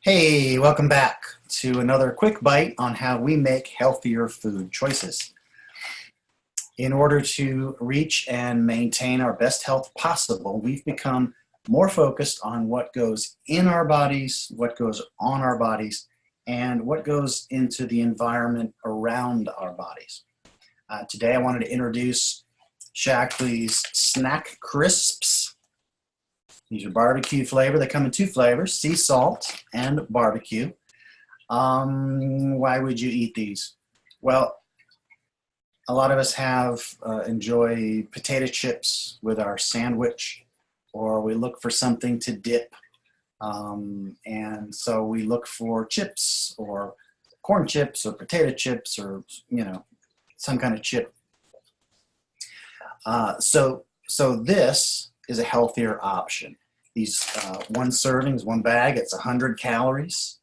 Hey, welcome back to another quick bite on how we make healthier food choices. In order to reach and maintain our best health possible, we've become more focused on what goes in our bodies, what goes on our bodies, and what goes into the environment around our bodies. Today, I wanted to introduce Shackley's Snack Crisps. These are barbecue flavor. They come in two flavors, sea salt and barbecue. Why would you eat these? Well, a lot of us enjoy potato chips with our sandwich, or we look for something to dip. And so we look for chips or corn chips or potato chips or, some kind of chip. So this is a healthier option. These one servings, one bag, it's 100 calories.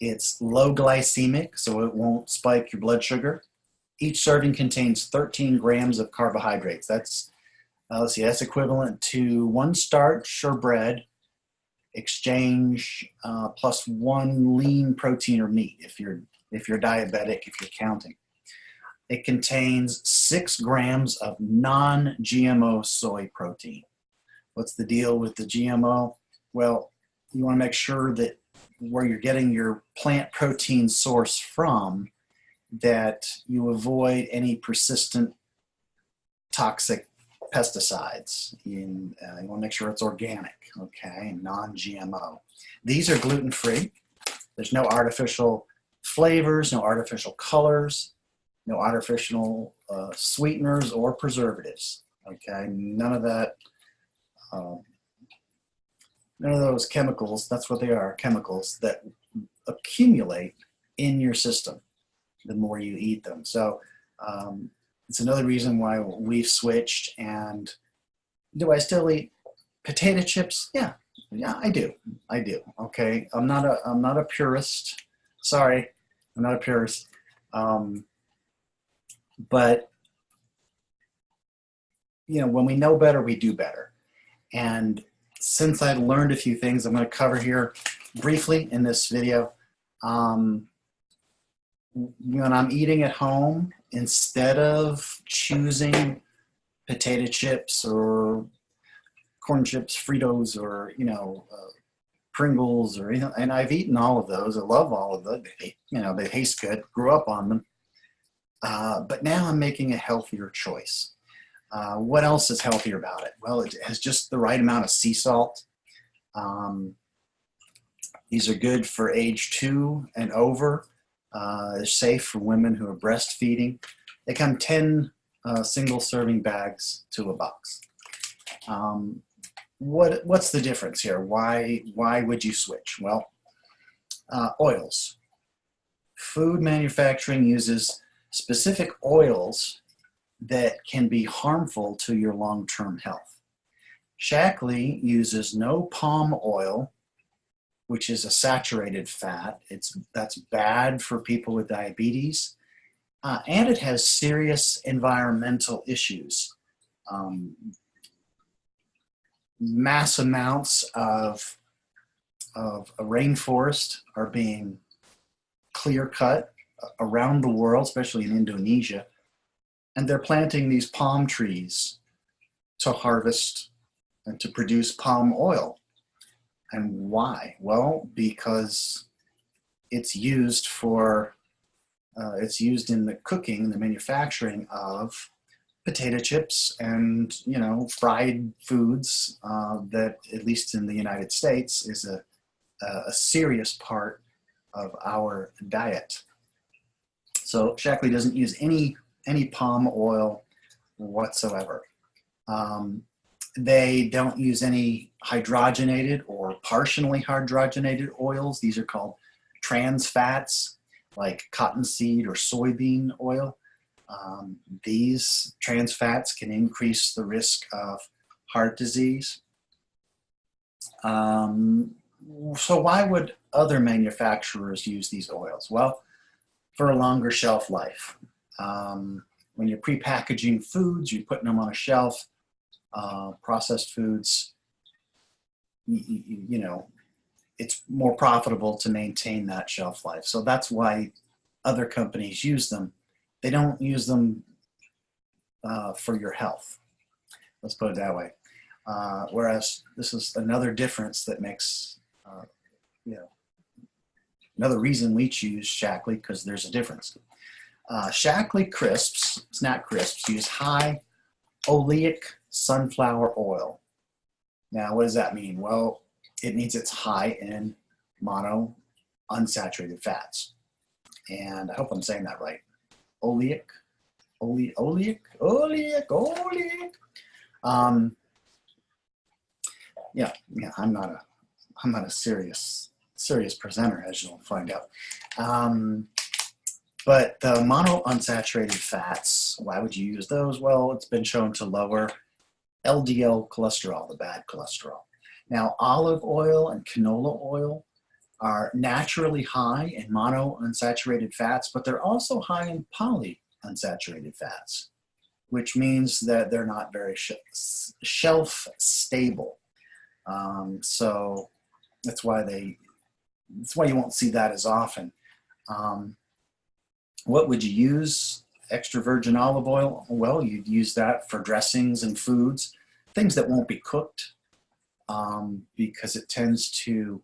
It's low glycemic, so it won't spike your blood sugar. Each serving contains 13 grams of carbohydrates. That's equivalent to one starch or bread exchange plus one lean protein or meat if you're diabetic, if you're counting. It contains 6 grams of non-GMO soy protein. What's the deal with the GMO? Well, you want to make sure that where you're getting your plant protein source from, that you avoid any persistent toxic pesticides. You want to make sure it's organic, okay, non-GMO. These are gluten-free. There's no artificial flavors, no artificial colors, no artificial sweeteners or preservatives, okay? None of that. None of those chemicals, that's what they are, chemicals that accumulate in your system the more you eat them. So it's another reason why we've switched. And do I still eat potato chips? Yeah, I do. Okay, I'm not a purist. Sorry, I'm not a purist. But when we know better, we do better. And since I've learned a few things I'm going to cover here briefly in this video, when I'm eating at home, instead of choosing potato chips or corn chips, Fritos, or Pringles, or and I've eaten all of those. I love all of them. They taste good. Grew up on them, but now I'm making a healthier choice. What else is healthier about it? Well, it has just the right amount of sea salt. These are good for age 2 and over. They're safe for women who are breastfeeding. They come 10 single serving bags to a box. What's the difference here? Why would you switch? Well, oils. Food manufacturing uses specific oils that can be harmful to your long-term health. Shackley uses no palm oil, which is a saturated fat. That's bad for people with diabetes, and it has serious environmental issues. Mass amounts of a rainforest are being clear-cut around the world, especially in Indonesia, and they're planting these palm trees to harvest and to produce palm oil. And why? Well, because it's used in the cooking, the manufacturing of potato chips and fried foods that, at least in the United States, is a serious part of our diet. So Shackley doesn't use any palm oil whatsoever. They don't use any hydrogenated or partially hydrogenated oils. These are called trans fats, like cottonseed or soybean oil. These trans fats can increase the risk of heart disease. So why would other manufacturers use these oils? Well, for a longer shelf life. When you're pre-packaging foods, you're putting them on a shelf. Processed foods, it's more profitable to maintain that shelf life. So that's why other companies use them. They don't use them for your health. Let's put it that way. Whereas this is another difference that makes, you know, another reason we choose Shaklee, because there's a difference. Shaklee crisps, snack crisps, use high oleic sunflower oil. Now, what does that mean? Well, it means it's high in mono unsaturated fats. And I hope I'm saying that right. Oleic. Yeah, I'm not a serious presenter, as you'll find out. But the mono unsaturated fats, why would you use those? Well, it's been shown to lower LDL cholesterol, the bad cholesterol. Now, olive oil and canola oil are naturally high in mono unsaturated fats, but they're also high in poly unsaturated fats, which means that they're not very shelf stable. So that's why you won't see that as often. What would you use? Extra virgin olive oil? Well, you'd use that for dressings and foods, things that won't be cooked, because it tends to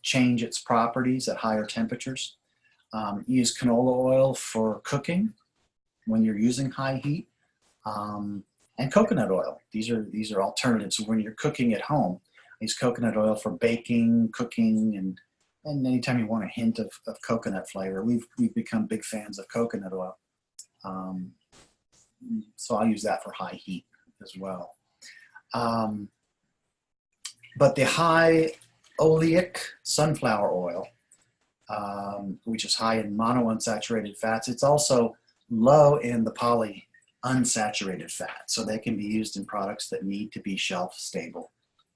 change its properties at higher temperatures. Use canola oil for cooking when you're using high heat, and coconut oil. These are alternatives when you're cooking at home. Use coconut oil for baking, cooking, and anytime you want a hint of coconut flavor. We've become big fans of coconut oil. So I'll use that for high heat as well. But the high oleic sunflower oil, which is high in monounsaturated fats, it's also low in the poly unsaturated fat. So they can be used in products that need to be shelf stable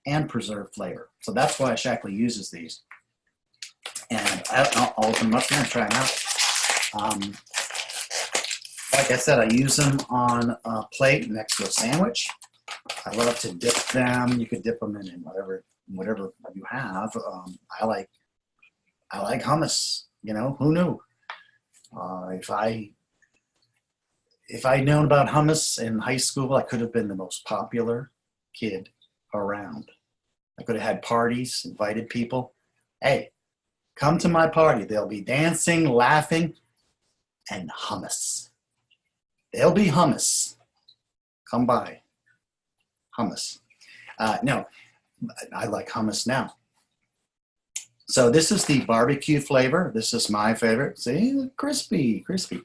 and preserve flavor. So that's why Shaklee uses these. And I'll open them up here and try them out. Like I said, I use them on a plate next to a sandwich. I love to dip them. You could dip them in whatever you have. I like hummus. You know, who knew? If I'd known about hummus in high school, I could have been the most popular kid around. I could have had parties, invited people. Hey, come to my party. They'll be dancing, laughing, and hummus. There'll be hummus. Come by. Hummus. No, I like hummus now. So this is the barbecue flavor. This is my favorite. See, crispy, crispy.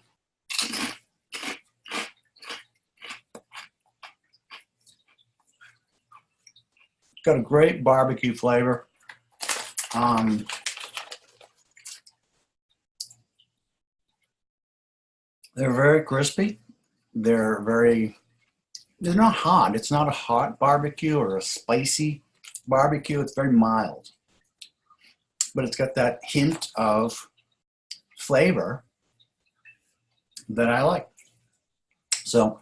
Got a great barbecue flavor. They're very crispy. They're not hot. It's not a hot barbecue or a spicy barbecue. It's very mild. But it's got that hint of flavor that I like. So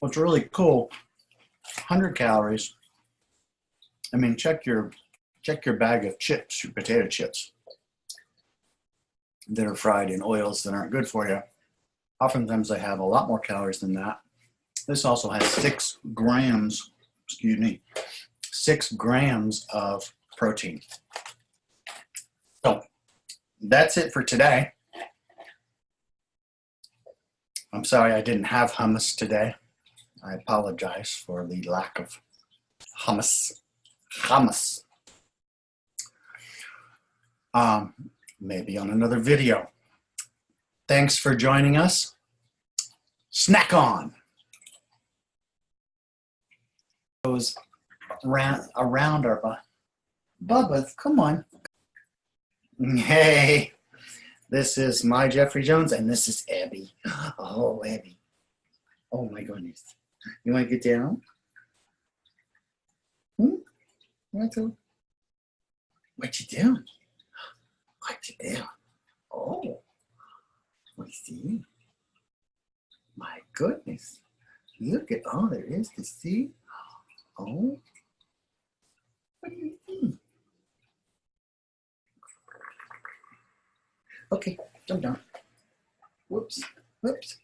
what's really cool, 100 calories. I mean, check your bag of chips, your potato chips that are fried in oils that aren't good for you. Oftentimes they have a lot more calories than that. This also has 6 grams, 6 grams of protein. So that's it for today. I'm sorry I didn't have hummus today. I apologize for the lack of hummus. Maybe on another video. Thanks for joining us. Snack on. Goes around our Bubba, come on. Hey, this is my Jeffrey Jones, and this is Abby. Oh, Abby. Oh my goodness. You want to get down? You want to? What you doing? What you doing? Oh, what you doing? My goodness. Look at all there is to see. Oh, what do you think? Okay, I'm done. Whoops, whoops.